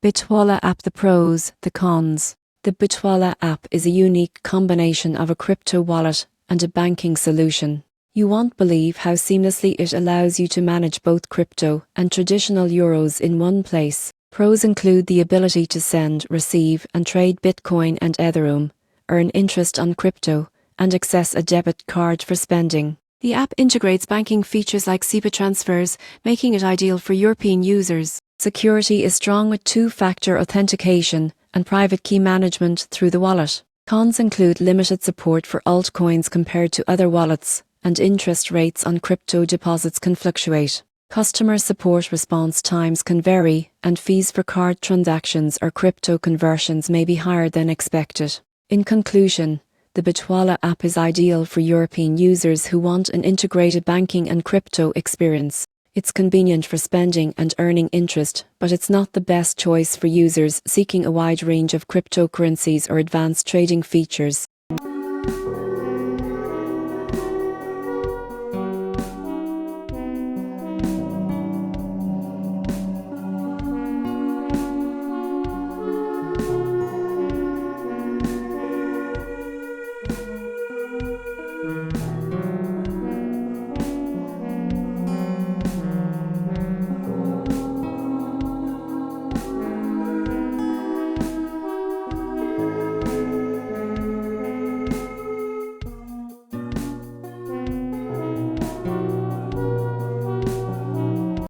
Bitwala app. The pros, the cons. The Bitwala app is a unique combination of a crypto wallet and a banking solution. You won't believe how seamlessly it allows you to manage both crypto and traditional euros in one place. Pros include the ability to send, receive, and trade Bitcoin and Ethereum, earn interest on crypto, and access a debit card for spending. The app integrates banking features like SEPA transfers, making it ideal for European users. Security is strong with two-factor authentication and private key management through the wallet. Cons include limited support for altcoins compared to other wallets, and interest rates on crypto deposits can fluctuate. Customer support response times can vary, and fees for card transactions or crypto conversions may be higher than expected. In conclusion, the Bitwala app is ideal for European users who want an integrated banking and crypto experience. It's convenient for spending and earning interest, but it's not the best choice for users seeking a wide range of cryptocurrencies or advanced trading features.